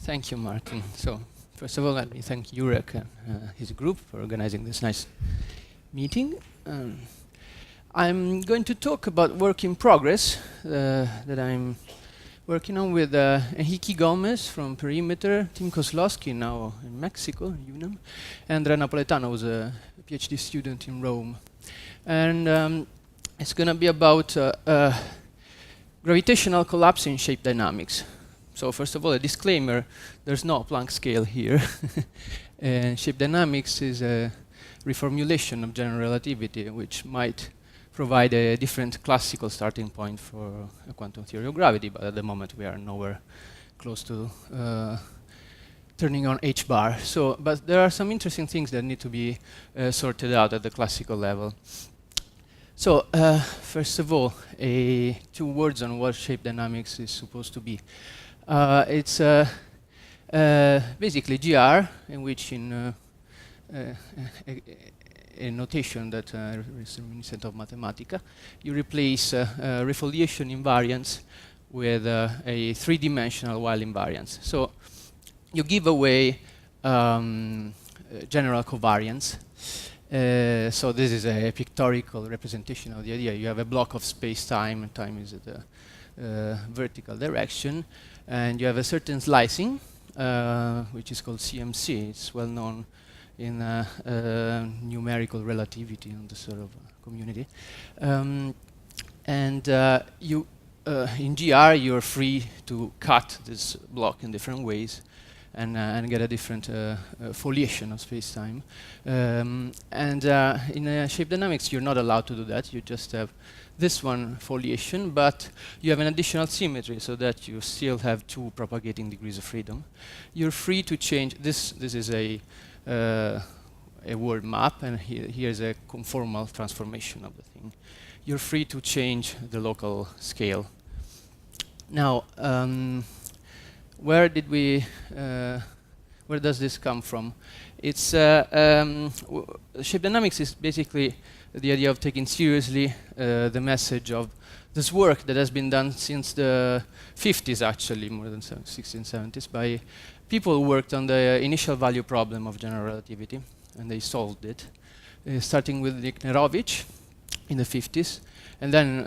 Thank you, Martin. So, first of all, let me thank Jurek and his group for organizing this nice meeting. I'm going to talk about work in progress that I'm working on with Enrique Gomez from Perimeter, Tim Kozlowski, now in Mexico, UNAM, and Andrea Napoletano, who's a PhD student in Rome. And it's going to be about gravitational collapse in shape dynamics. So first of all, a disclaimer, there's no Planck scale here. And shape dynamics is a reformulation of general relativity, which might provide a different classical starting point for a quantum theory of gravity, but at the moment we are nowhere close to turning on H-bar. So, but there are some interesting things that need to be sorted out at the classical level. So, first of all, 2 words on what shape dynamics is supposed to be. It's basically GR, in which in a notation that is reminiscent of Mathematica, you replace refoliation invariance with a 3-dimensional Weil invariance. So you give away general covariance. So this is a pictorial representation of the idea. You have a block of space-time, and time is at the vertical direction, and you have a certain slicing, which is called CMC. It's well known in numerical relativity in the sort of community. And you, in GR, you're free to cut this block in different ways and get a different foliation of space-time. And in shape dynamics, you're not allowed to do that. You just have this one foliation, but you have an additional symmetry so that you still have 2 propagating degrees of freedom. You're free to change this. This is a word map, and here's a conformal transformation of the thing. You're free to change the local scale. Now, where does this come from? It's shape dynamics is basically the idea of taking seriously the message of this work that has been done since the 50s, actually, more than 1670s, by people who worked on the initial value problem of general relativity, and they solved it, starting with Liknerovich in the 50s, and then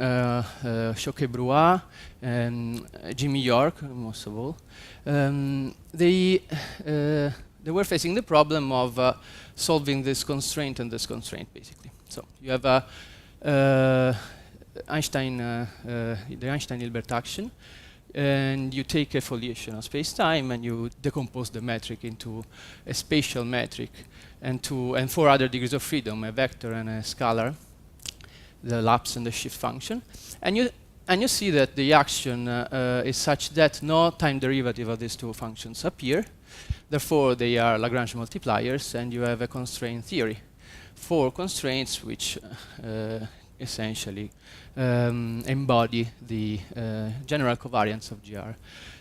Choquet-Brouat and Jimmy York, most of all. They were facing the problem of solving this constraint and this constraint, basically. So you have the Einstein-Hilbert action, and you take a foliation of space-time and you decompose the metric into a spatial metric and 4 other degrees of freedom, a vector and a scalar, the lapse and the shift function, and you see that the action is such that no time derivative of these 2 functions appear. Therefore, they are Lagrange multipliers, and you have a constraint theory. 4 constraints which essentially embody the general covariance of GR.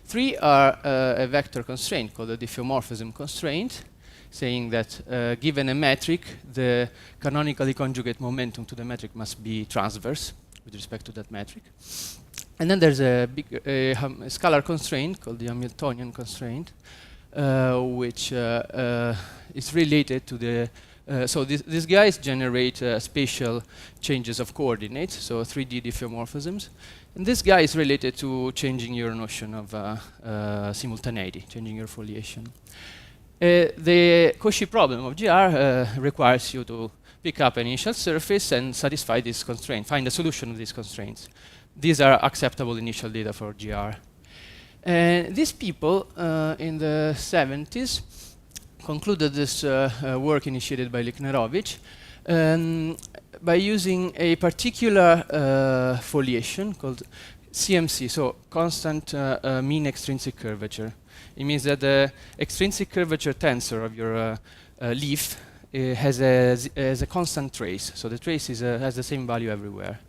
3 are a vector constraint called the diffeomorphism constraint, saying that given a metric, the canonically conjugate momentum to the metric must be transverse with respect to that metric. And then there's a scalar constraint called the Hamiltonian constraint, which is related to the so these guys generate spatial changes of coordinates, so 3D diffeomorphisms. And this guy is related to changing your notion of simultaneity, changing your foliation. The Cauchy problem of GR requires you to pick up an initial surface and satisfy this constraint, find a solution of these constraints. These are acceptable initial data for GR. And these people in the 70s concluded this work initiated by Liknerovich by using a particular foliation called CMC, so constant mean extrinsic curvature. It means that the extrinsic curvature tensor of your leaf has a constant trace, so the trace has the same value everywhere.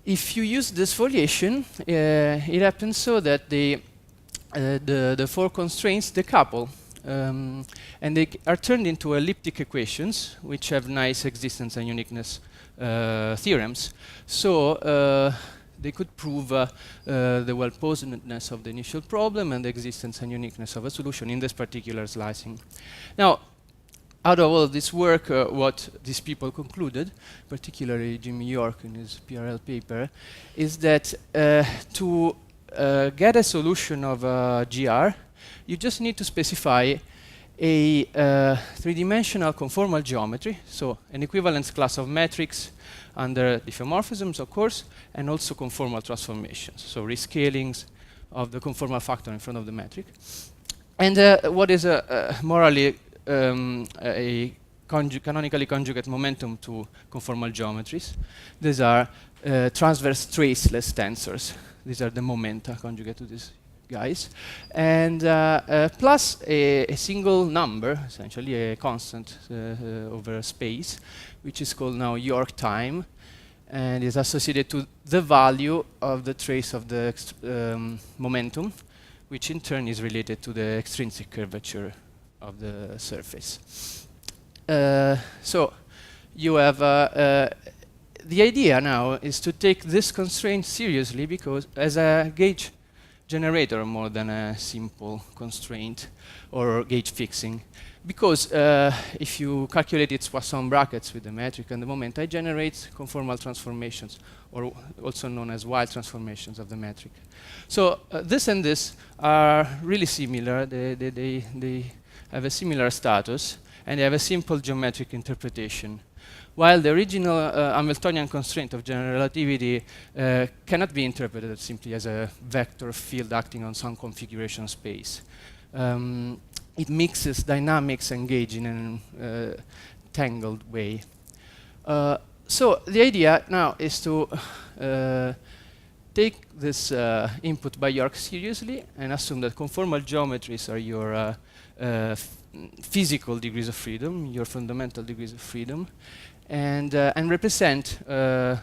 If you use this foliation, it happens so that the 4 constraints decouple, and they are turned into elliptic equations, which have nice existence and uniqueness theorems. So they could prove the well-posedness of the initial problem and the existence and uniqueness of a solution in this particular slicing. Now, out of all of this work, what these people concluded, particularly Jimmy York in his PRL paper, is that to get a solution of GR, you just need to specify a three-dimensional conformal geometry, so an equivalence class of metrics under diffeomorphisms, of course, and also conformal transformations, so rescalings of the conformal factor in front of the metric. And what is morally a canonically conjugate momentum to conformal geometries? These are transverse traceless tensors. These are the momenta conjugate to these guys. And plus a single number, essentially a constant over space, which is called now York time, and is associated to the value of the trace of the momentum, which in turn is related to the extrinsic curvature of the surface. So you have the idea now is to take this constraint seriously, because as a gauge generator more than a simple constraint or gauge fixing, because if you calculate its Poisson brackets with the metric and the momenta, it generates conformal transformations, or also known as wild transformations of the metric. So this and this are really similar. They have a similar status, and they have a simple geometric interpretation. While the original Hamiltonian constraint of general relativity cannot be interpreted simply as a vector field acting on some configuration space. It mixes dynamics and gauge in a tangled way. So the idea now is to take this input by York seriously and assume that conformal geometries are your physical degrees of freedom, your fundamental degrees of freedom, and represent a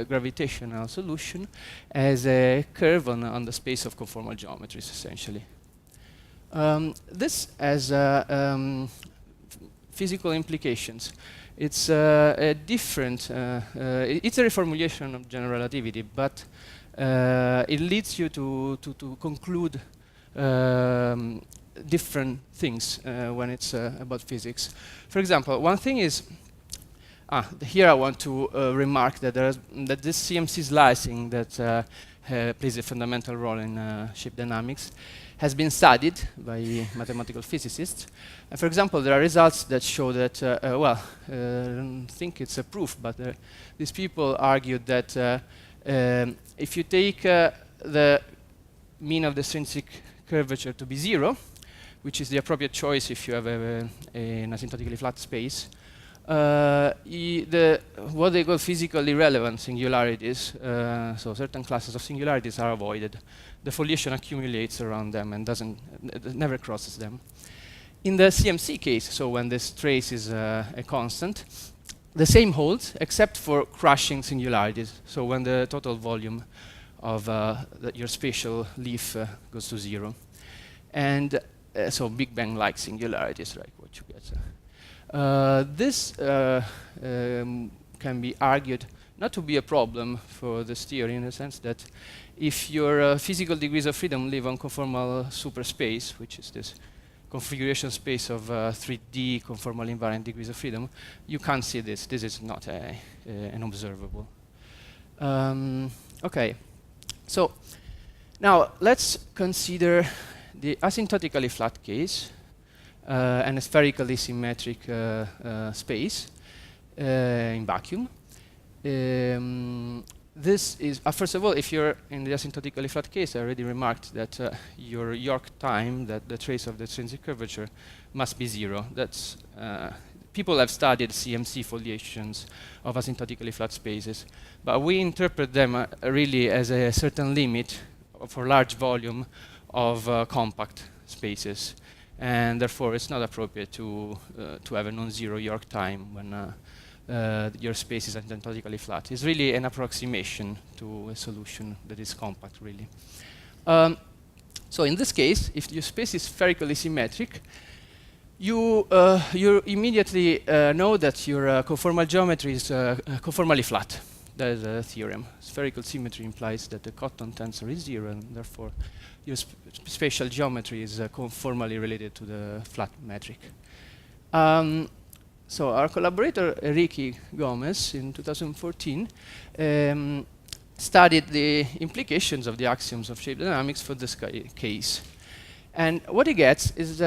gravitational solution as a curve on the space of conformal geometries, essentially. This has physical implications. It's a different, it's a reformulation of general relativity, but it leads you to conclude different things when it's about physics. For example, one thing is, here I want to remark that that this CMC slicing that plays a fundamental role in shape dynamics has been studied by mathematical physicists. And for example, there are results that show that, well, I don't think it's a proof, but these people argued that if you take the mean of the extrinsic curvature to be 0, which is the appropriate choice if you have an asymptotically flat space, what they call physically relevant singularities, so certain classes of singularities are avoided. The foliation accumulates around them and never crosses them. In the CMC case, so when this trace is a constant, the same holds except for crashing singularities. So when the total volume of your spatial leaf goes to 0. And so Big Bang-like singularities, right, what you get. This can be argued not to be a problem for this theory, in the sense that if your physical degrees of freedom live on conformal superspace, which is this configuration space of 3D conformal invariant degrees of freedom, you can't see this. This is not an observable. Okay, so now let's consider the asymptotically flat case and a spherically symmetric space in vacuum. This is, first of all, if you're in the asymptotically flat case, I already remarked that your York time, that the trace of the extrinsic curvature, must be 0. That's people have studied CMC foliations of asymptotically flat spaces, but we interpret them really as a certain limit for large volume of compact spaces, and therefore it's not appropriate to have a non-zero York time when your space is asymptotically flat. It's really an approximation to a solution that is compact, really. So in this case, if your space is spherically symmetric, you immediately know that your conformal geometry is conformally flat. That is a theorem. Spherical symmetry implies that the Cotton tensor is 0, and therefore your spatial geometry is formally related to the flat metric. So our collaborator, Enrique Gomez, in 2014, studied the implications of the axioms of shape dynamics for this case. And what he gets is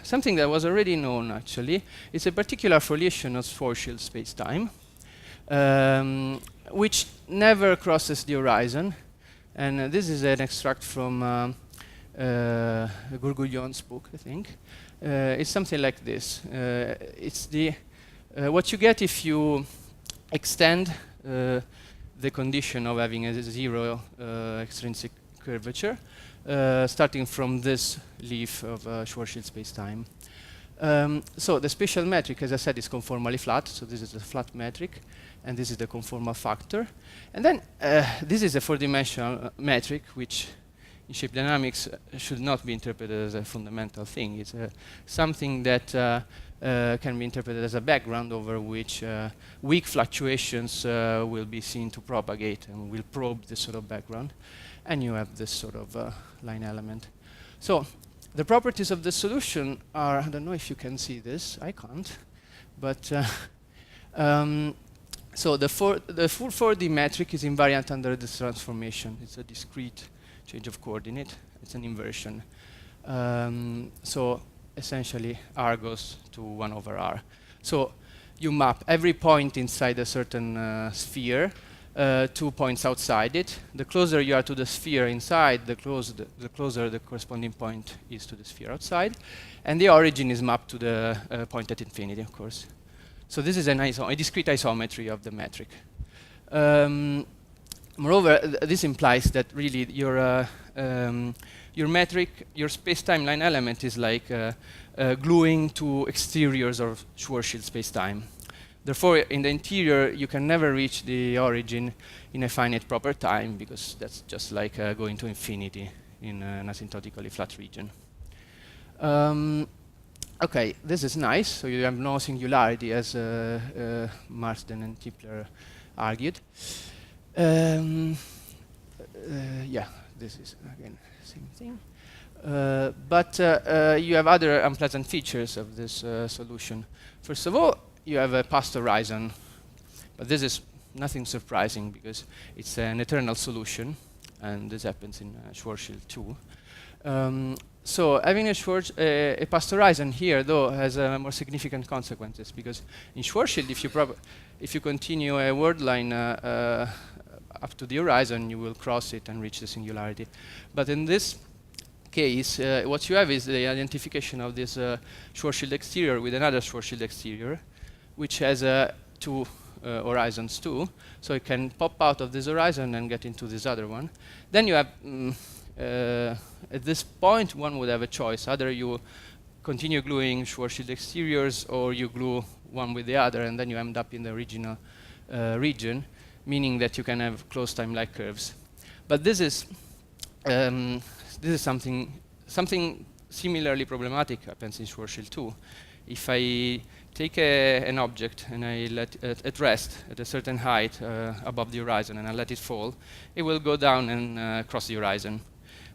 something that was already known, actually. It's a particular foliation of Schwarzschild space-time, which never crosses the horizon. And this is an extract from Gourguillon's book, I think. It's something like this. It's the what you get if you extend the condition of having a 0 extrinsic curvature, starting from this leaf of Schwarzschild space-time. So the spatial metric, as I said, is conformally flat. So this is the flat metric, and this is the conformal factor. And then this is a 4-dimensional metric, which in shape dynamics should not be interpreted as a fundamental thing. It's something that can be interpreted as a background over which weak fluctuations will be seen to propagate, and will probe this sort of background. And you have this sort of line element. So the properties of the solution are, I don't know if you can see this, I can't, but so the full 4D metric is invariant under this transformation. It's a discrete change of coordinate. It's an inversion. So essentially R goes to 1 over R. So you map every point inside a certain sphere, 2 points outside it. The closer you are to the sphere inside, the closer the corresponding point is to the sphere outside. And the origin is mapped to the point at infinity, of course. So this is a discrete isometry of the metric. Moreover, this implies that really your metric, your space-time line element is like gluing to exteriors of Schwarzschild space-time. Therefore, in the interior, you can never reach the origin in a finite proper time, because that's just like going to infinity in an asymptotically flat region. Okay, this is nice. So you have no singularity, as Marsden and Tipler argued. Yeah, this is, again, same thing. But you have other unpleasant features of this solution. First of all, you have a past horizon. But this is nothing surprising, because it's an eternal solution. And this happens in Schwarzschild too. So having a past horizon here, though, has more significant consequences, because in Schwarzschild, if you continue a word line up to the horizon, you will cross it and reach the singularity. But in this case, what you have is the identification of this Schwarzschild exterior with another Schwarzschild exterior, which has 2 horizons too. So it can pop out of this horizon and get into this other one. Then you have at this point, one would have a choice. Either you continue gluing Schwarzschild exteriors, or you glue one with the other, and then you end up in the original region, meaning that you can have closed time-like curves. But this is something similarly problematic happens in Schwarzschild too. If I take an object and I let it at rest at a certain height above the horizon, and I let it fall, it will go down and cross the horizon.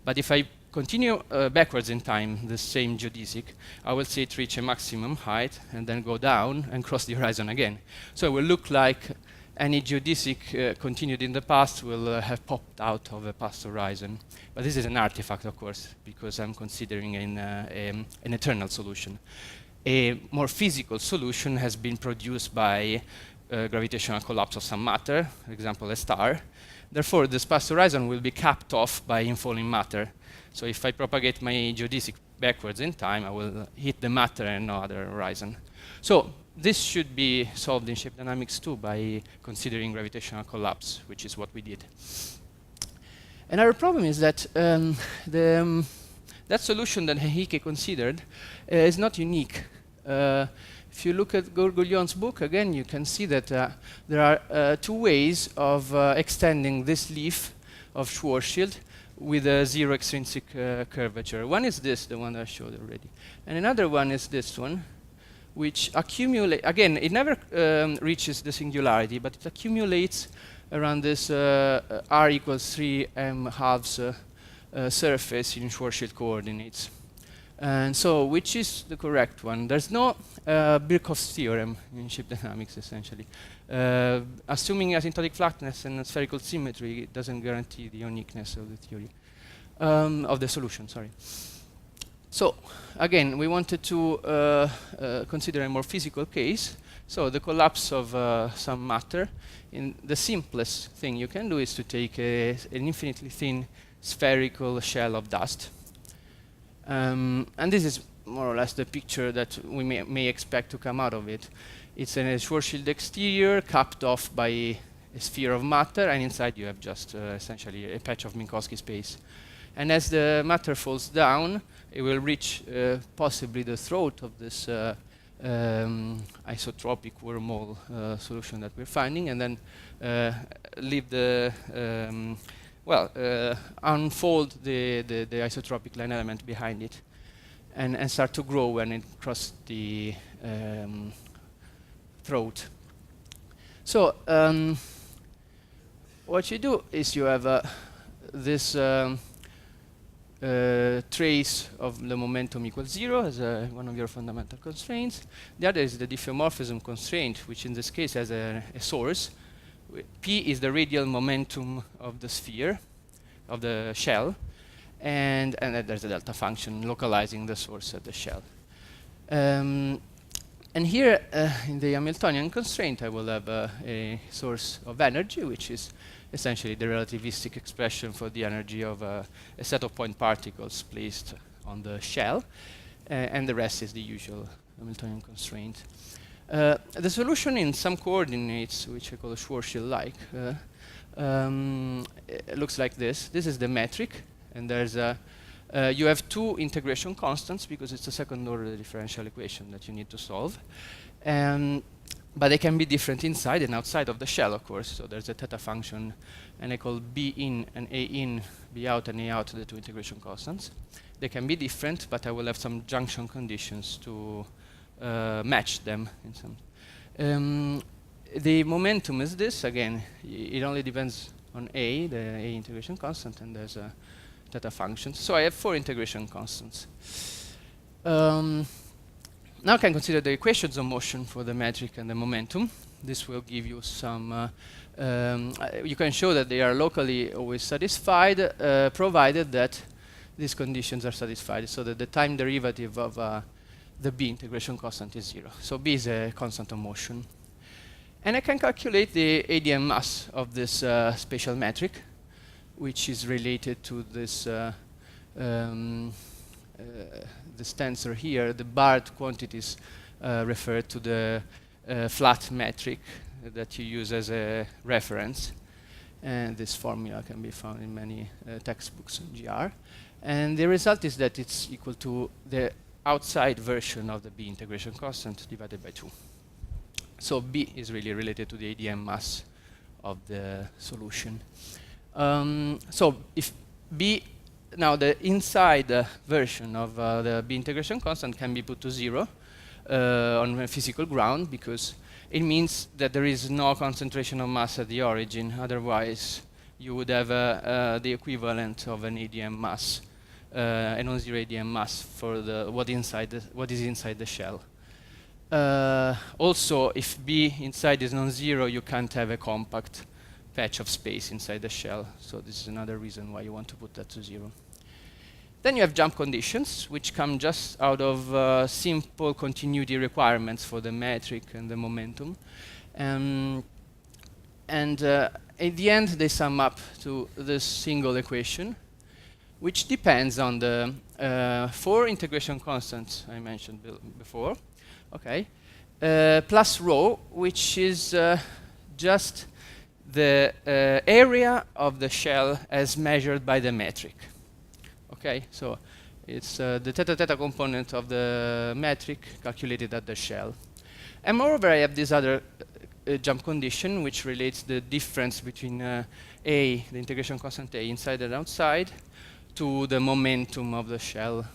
But if I continue backwards in time, the same geodesic, I will see it reach a maximum height and then go down and cross the horizon again. So it will look like any geodesic continued in the past will have popped out of a past horizon. But this is an artifact, of course, because I'm considering an eternal solution. A more physical solution has been produced by gravitational collapse of some matter, for example, a star. Therefore, this past horizon will be capped off by infalling matter. So if I propagate my geodesic backwards in time, I will hit the matter and no other horizon. So this should be solved in shape dynamics too by considering gravitational collapse, which is what we did. Another problem is that that solution that Henrique considered is not unique. If you look at Gourguillon's book, again, you can see that there are 2 ways of extending this leaf of Schwarzschild with a 0 extrinsic curvature. One is this, the one that I showed already. And another one is this one, which accumulates, again, it never reaches the singularity, but it accumulates around this r equals 3m halves surface in Schwarzschild coordinates. And so, which is the correct one? There's no Birkhoff's theorem in shape dynamics, essentially. Assuming asymptotic flatness and spherical symmetry, it doesn't guarantee the uniqueness of the theory, of the solution, sorry. So, again, we wanted to consider a more physical case. So, the collapse of some matter. In the simplest thing you can do is to take an infinitely thin spherical shell of dust. And this is more or less the picture that we may expect to come out of it. It's a Schwarzschild exterior capped off by a sphere of matter, and inside you have just essentially a patch of Minkowski space. And as the matter falls down, it will reach possibly the throat of this isotropic wormhole solution that we're finding, and then leave the unfold the isotropic line element behind it, and start to grow when it crosses the throat. So what you do is you have this trace of the momentum equals 0 as one of your fundamental constraints. The other is the diffeomorphism constraint, which in this case has a source. P is the radial momentum of the sphere, of the shell, and there's a delta function localizing the source at the shell. And here, in the Hamiltonian constraint, I will have a source of energy, which is essentially the relativistic expression for the energy of a set of point particles placed on the shell, and the rest is the usual Hamiltonian constraint. The solution in some coordinates, which I call Schwarzschild-like, looks like this. This is the metric, and there's you have two integration constants because it's a second-order differential equation that you need to solve. But they can be different inside and outside of the shell, of course. So there's a theta function, and I call B in and A in, B out and A out, the two integration constants. They can be different, but I will have some junction conditions to match them in some. The momentum is this. Again, it only depends on A, the A integration constant, and there's a theta function. So I have 4 integration constants. Now I can consider the equations of motion for the metric and the momentum. This will give you some, you can show that they are locally always satisfied, provided that these conditions are satisfied, so that the time derivative of the B integration constant is 0. So B is a constant of motion. And I can calculate the ADM mass of this spatial metric, which is related to this this tensor here. The barred quantities refer to the flat metric that you use as a reference. And this formula can be found in many textbooks on GR. And the result is that it's equal to the outside version of the B integration constant divided by 2. So B is really related to the ADM mass of the solution. So if B, now the inside version of the B integration constant can be put to 0 on a physical ground, because it means that there is no concentration of mass at the origin. Otherwise, you would have the equivalent of an ADM mass, a non-zero ADM mass for the what is inside the shell. Also, if B inside is non-zero, you can't have a compact patch of space inside the shell. So this is another reason why you want to put that to 0. Then you have jump conditions, which come just out of simple continuity requirements for the metric and the momentum. And at the end, they sum up to this single equation, which depends on the 4 integration constants I mentioned before, okay, plus rho, which is just the area of the shell as measured by the metric. Okay, so it's the theta-theta component of the metric calculated at the shell. And moreover, I have this other jump condition, which relates the difference between A, the integration constant A, inside and outside, to the momentum of the shell.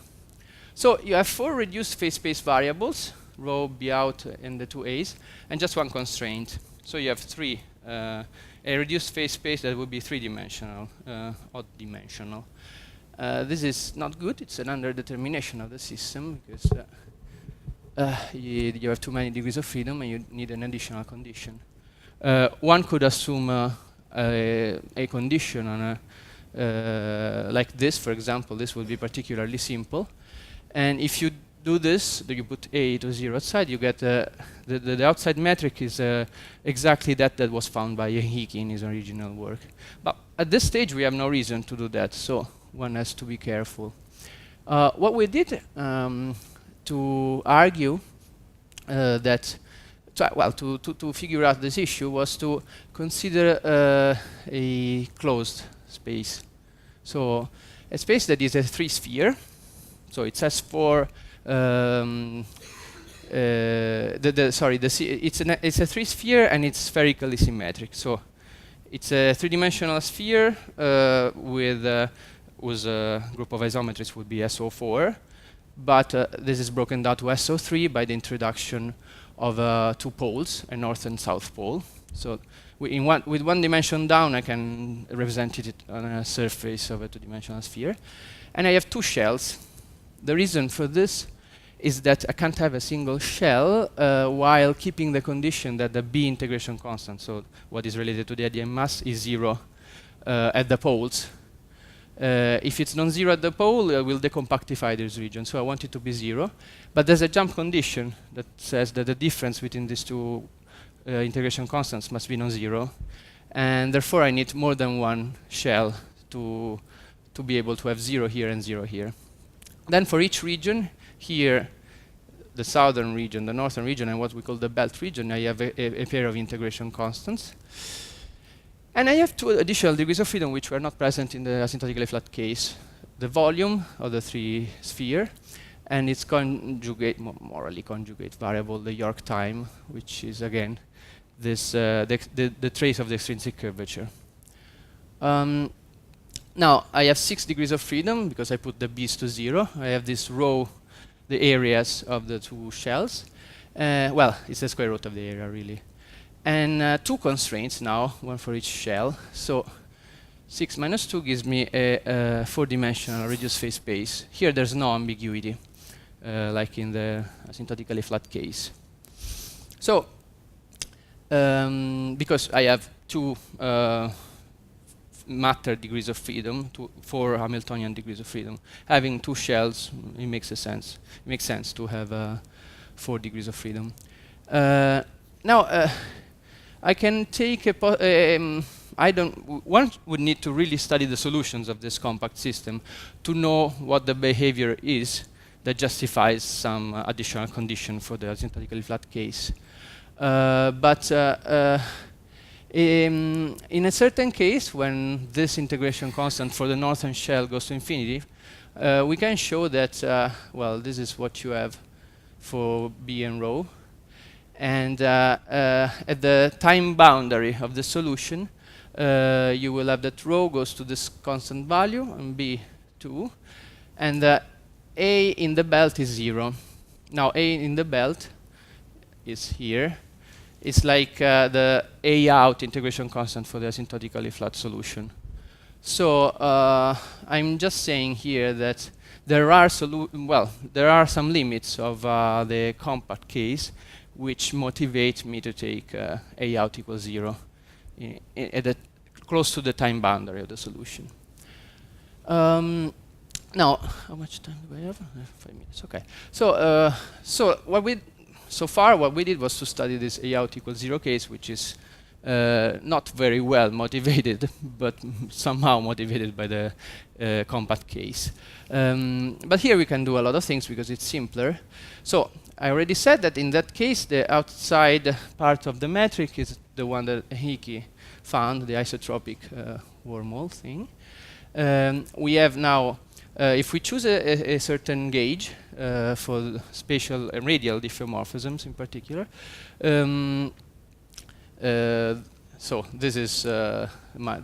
So you have 4 reduced phase space variables, rho, B out, and the 2 A's, and just 1 constraint. So you have 3 a reduced phase space that would be three-dimensional, odd-dimensional. This is not good. It's an underdetermination of the system because you have too many degrees of freedom and you need an additional condition. One could assume a condition on like this, for example. This would be particularly simple. And if you do this, you put A to 0 outside, you get the outside metric is exactly that was found by Hickey in his original work. But at this stage, we have no reason to do that, so one has to be careful. What we did to argue that, to figure out this issue was to consider a closed space. So a space that is a three-sphere. So it has four. It's a three-sphere and it's spherically symmetric. So it's a three-dimensional sphere with whose group of isometries would be SO4, but this is broken down to SO3 by the introduction of two poles, a north and south pole. So with one dimension down, I can represent it on a surface of a two-dimensional sphere. And I have two shells. The reason for this is that I can't have a single shell while keeping the condition that the B integration constant, so what is related to the idea mass, is 0 at the poles. If it's non-zero at the pole, we'll decompactify this region. So I want it to be 0. But there's a jump condition that says that the difference between these two integration constants must be non-zero. And therefore, I need more than one shell to be able to have 0 here and 0 here. Then for each region, here, the southern region, the northern region, and what we call the belt region, I have a pair of integration constants. And I have two additional degrees of freedom which were not present in the asymptotically flat case. The volume of the three-sphere and its conjugate, morally conjugate variable, the York time, which is, again, this the trace of the extrinsic curvature. Now, I have 6 degrees of freedom because I put the B's to 0. I have this row, the areas of the two shells. Well, it's the square root of the area, really. And two constraints now, one for each shell. So 6 minus 2 gives me a 4-dimensional reduced phase space. Here there's no ambiguity, like in the asymptotically flat case. So, because I have two matter degrees of freedom, 4 Hamiltonian degrees of freedom. Having two shells, it makes sense. It makes sense to have 4 degrees of freedom. Now, I can take one would need to really study the solutions of this compact system to know what the behavior is that justifies some additional condition for the asymptotically flat case. In a certain case, when this integration constant for the northern shell goes to infinity, we can show that, well, this is what you have for B and rho. And at the time boundary of the solution, you will have that rho goes to this constant value and B 2. And A in the belt is 0. Now, A in the belt is here. It's like the A out integration constant for the asymptotically flat solution. So I'm just saying here that there are some limits of the compact case which motivate me to take A out equals 0 close to the time boundary of the solution. Now, how much time do I have? 5 minutes. Okay. So, so far, what we did was to study this A out equals 0 case, which is not very well motivated, but somehow motivated by the compact case. But here we can do a lot of things because it's simpler. So I already said that in that case, the outside part of the metric is the one that Hickey found, the isotropic wormhole thing. We have now, if we choose a certain gauge for spatial and radial diffeomorphisms in particular, so this is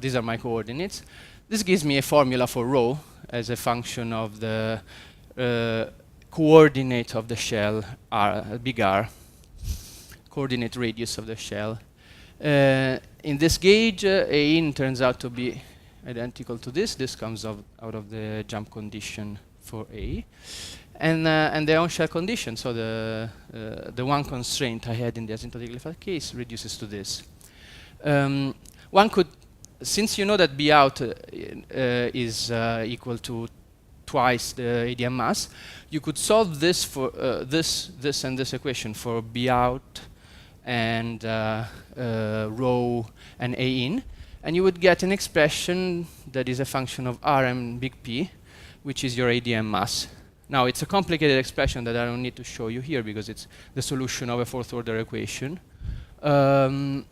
these are my coordinates. This gives me a formula for rho as a function of the coordinate of the shell, R, big R, coordinate radius of the shell. In this gauge, A in turns out to be identical to this. This comes out of the jump condition for A. And the on-shell condition, so the one constraint I had in the asymptotically case reduces to this. One could, since you know that B out is equal to twice the ADM mass, you could solve this for this and this equation for B out and rho and A in, and you would get an expression that is a function of R and big P, which is your ADM mass. Now, it's a complicated expression that I don't need to show you here because it's the solution of a fourth order equation. But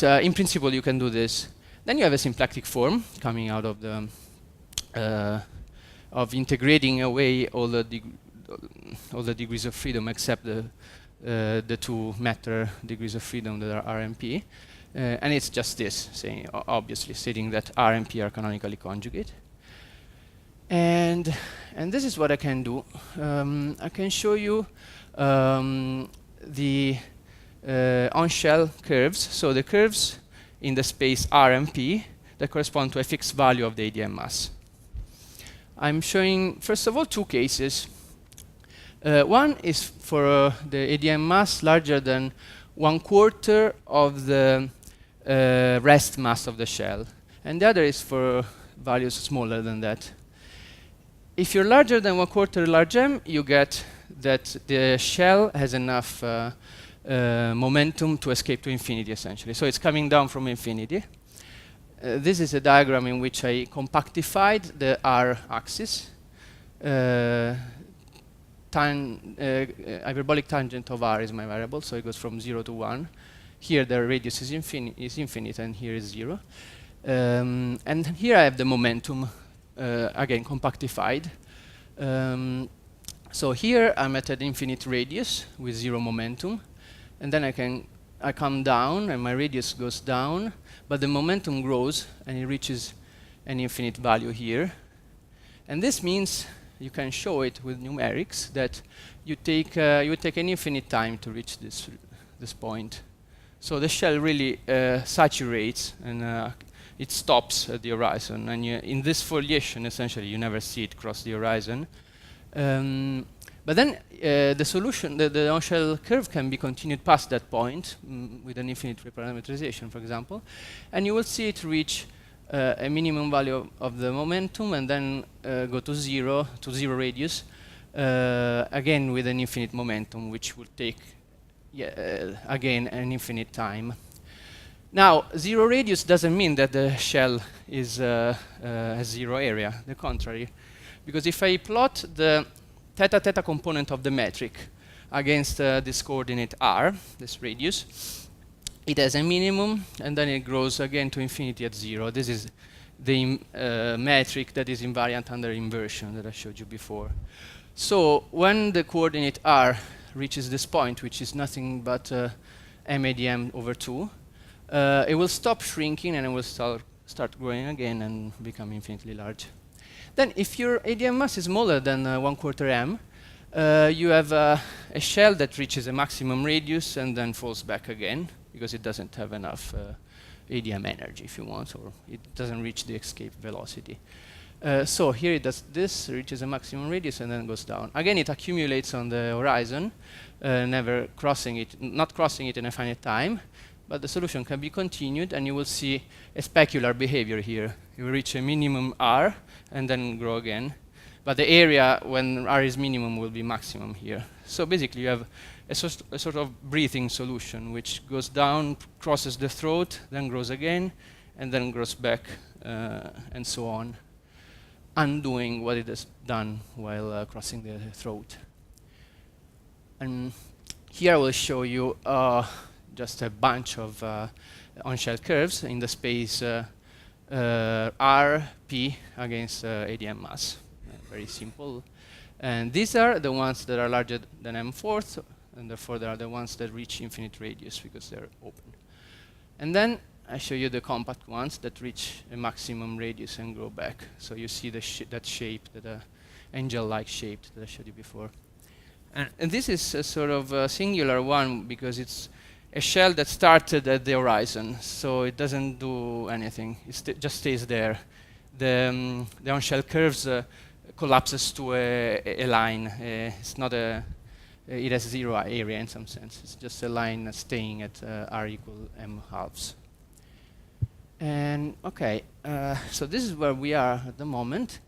in principle, you can do this. Then you have a symplectic form coming out of the of integrating away all the degrees of freedom except the two matter degrees of freedom that are R and P. And it's just this, saying obviously stating that R and P are canonically conjugate. And this is what I can do. I can show you the on-shell curves. So the curves in the space R and P that correspond to a fixed value of the ADM mass. I'm showing, first of all, two cases. One is for the ADM mass larger than 1/4 of the rest mass of the shell. And the other is for values smaller than that. If you're larger than 1/4 large M, you get that the shell has enough momentum to escape to infinity, essentially. So it's coming down from infinity. This is a diagram in which I compactified the R axis. Hyperbolic tangent of R is my variable, so it goes from 0 to 1. Here the radius is infinite, and here is 0. And here I have the momentum, again compactified. So here I'm at an infinite radius with 0 momentum, and then I come down and my radius goes down, but the momentum grows and it reaches an infinite value here. And this means you can show it with numerics that you would take an infinite time to reach this point. So the shell really saturates and it stops at the horizon. And in this foliation, essentially, you never see it cross the horizon. But then the solution, the on-shell curve can be continued past that point with an infinite reparametrization, for example. And you will see it reach a minimum value of the momentum and then go to zero radius, again with an infinite momentum, which will take, again, an infinite time. Now, 0 radius doesn't mean that the shell is has 0 area, the contrary. Because if I plot the theta-theta component of the metric against this coordinate r, this radius, it has a minimum, and then it grows again to infinity at 0. This is the metric that is invariant under inversion that I showed you before. So when the coordinate r reaches this point, which is nothing but m/ADM over 2, it will stop shrinking and it will start growing again and become infinitely large. Then if your ADM mass is smaller than 1/4 m, you have a shell that reaches a maximum radius and then falls back again because it doesn't have enough ADM energy, if you want, or it doesn't reach the escape velocity. So here it does this, reaches a maximum radius and then goes down. Again, it accumulates on the horizon, never crossing it, not crossing it in a finite time. But the solution can be continued, and you will see a specular behavior here. You will reach a minimum r and then grow again. But the area when r is minimum will be maximum here. So basically you have a sort of breathing solution which goes down, crosses the throat, then grows again, and then grows back, and so on, undoing what it has done while crossing the throat. And here I will show you just a bunch of on-shell curves in the space R, P against ADM mass. Very simple. And these are the ones that are larger than m4, and therefore they are the ones that reach infinite radius because they're open. And then I show you the compact ones that reach a maximum radius and grow back. So you see that shape, that angel-like shape that I showed you before. And this is a sort of a singular one because it's a shell that started at the horizon, so it doesn't do anything. It just stays there. The on-shell curves collapses to a line. It's not it has zero area in some sense. It's just a line staying at r equal m halves. And okay, so this is where we are at the moment.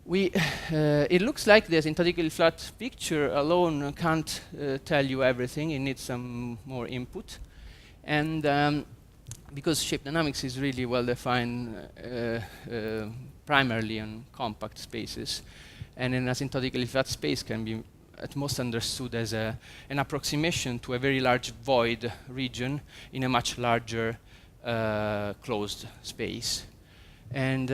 It looks like the asymptotically flat picture alone can't tell you everything. It needs some more input. And because shape dynamics is really well defined primarily on compact spaces, and an asymptotically flat space can be at most understood as an approximation to a very large void region in a much larger closed space. And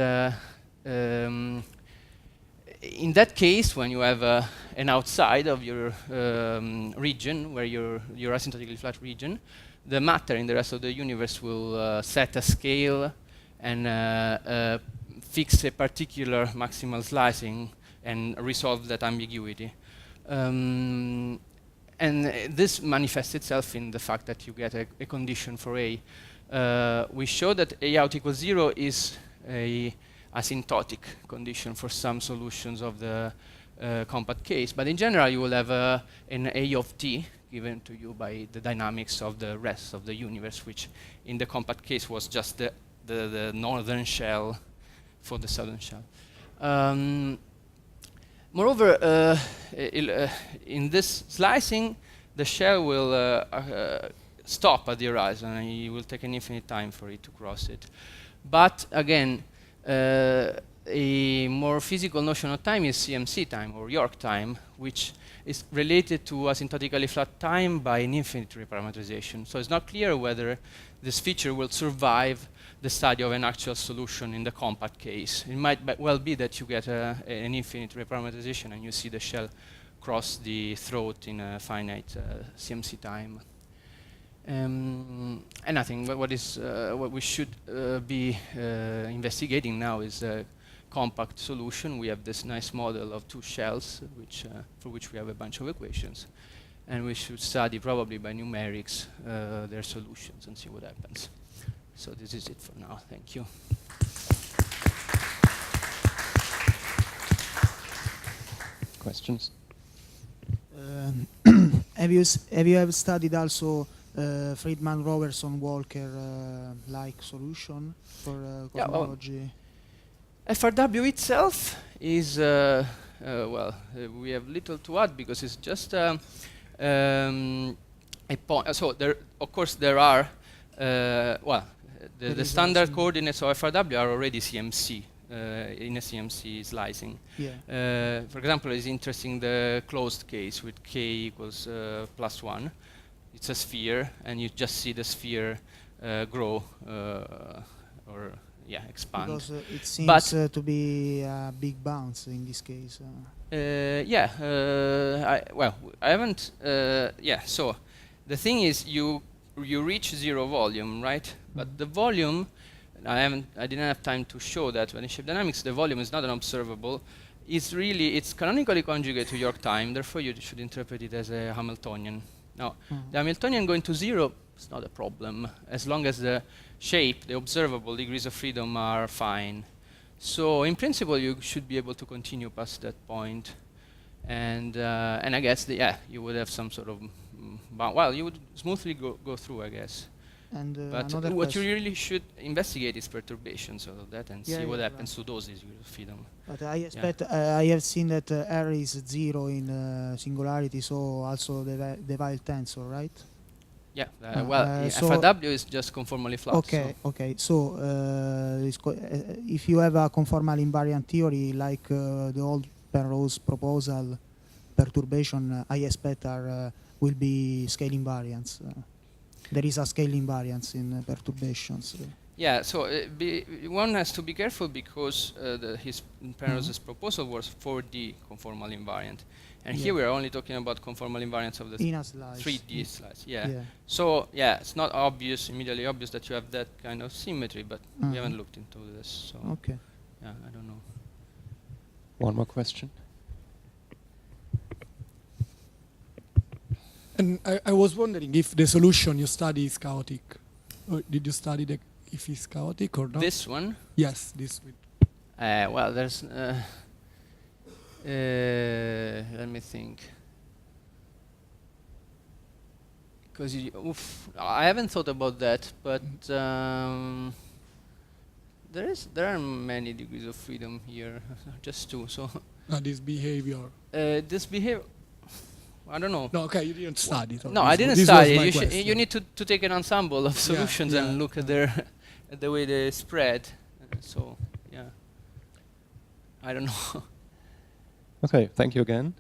in that case, when you have an outside of your region, where your asymptotically flat region, the matter in the rest of the universe will set a scale and fix a particular maximal slicing and resolve that ambiguity. And this manifests itself in the fact that you get a condition for A. We show that A out equals 0 is a asymptotic condition for some solutions of the compact case. But in general, you will have an A of t given to you by the dynamics of the rest of the universe, which in the compact case was just the northern shell for the southern shell. Moreover, in this slicing, the shell will stop at the horizon, and it will take an infinite time for it to cross it. But again, a more physical notion of time is CMC time, or York time, which is related to asymptotically flat time by an infinite reparametrization. So it's not clear whether this feature will survive the study of an actual solution in the compact case. It might well be that you get an infinite reparametrization and you see the shell cross the throat in a finite CMC time. And I think what we should be investigating now is a compact solution. We have this nice model of two shells, for which we have a bunch of equations, and we should study probably by numerics their solutions and see what happens. So this is it for now. Thank you. Questions? Have you ever studied also Friedman Robertson Walker like solution for cosmology? FRW itself is well, we have little to add because it's just a point. So there, of course, there are well, the standard coordinates of FRW are already CMC. In a CMC slicing. Yeah. For example, it's interesting the closed case with k equals +1. It's a sphere, and you just see the sphere grow or expand. Because it seems to be a big bounce in this case. I haven't. So the thing is, you reach zero volume, right? But the volume. I didn't have time to show that, but in shape dynamics, the volume is not an observable. It's canonically conjugate to York time, therefore you should interpret it as a Hamiltonian. Now, the Hamiltonian going to zero is not a problem, as long as the shape, the observable degrees of freedom are fine. So in principle, you should be able to continue past that point. And I guess, you would have some sort of, you would smoothly go through, I guess. But what you really should investigate is perturbations of that and see what happens to those degrees of freedom. But I expect I have seen that R is 0 in singularity, so also the Weyl tensor, right? Yeah. So FRW is just conformally flat. Okay. So if you have a conformal invariant theory like the old Penrose proposal, perturbation I expect will be scale invariants. There is a scale invariance in perturbations. Yeah, so one has to be careful because his Penrose's proposal was 4D conformal invariant. And here we are only talking about conformal invariance of the 3D slice. Yeah. So, it's not immediately obvious that you have that kind of symmetry, but we haven't looked into this. So, I don't know. One more question. And I was wondering if the solution you study is chaotic. Or did you study if it's chaotic or not? This one? Yes, this one. Well, there's... let me think. Because I haven't thought about that, but there are many degrees of freedom here, just two. So This behavior. this behavior, I don't know. No, okay, you didn't study it. No, I didn't study it. You need to take an ensemble of solutions and look at at the way they spread. So yeah, I don't know. Okay, thank you again.